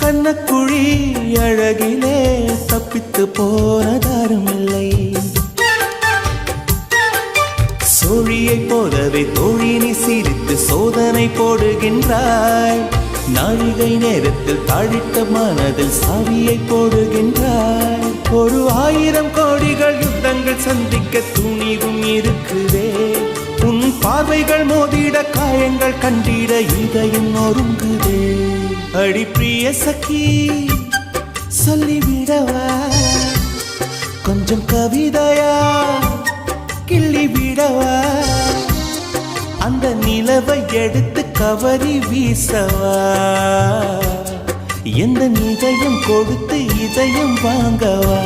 கண்ணக்குழி அழகிலே தப்பித்து போனதாரும் இல்லை. சோழியை போலவே தோழினி சிரித்து சோதனை போடுகின்றாய். நாழிகை நேரத்தில் தாழிட்ட மனதில் சாவியை போடுகின்றாய். 1000 கோடிகள் யுத்தங்கள் சந்திக்க துணிவும் இருக்குதே. உன் பார்வைகள் மோதிட காயங்கள் கண்டிட இதயம் நொறுங்குதே. அடி பிரிய சகி சொல்லிவிடவா கொஞ்சம் கவிதையா கிள்ளி விடவா. அந்த நிலவை எடுத்து கவரி வீசவா. எந்த இதயம் கொடுத்து இதயம் வாங்கவா.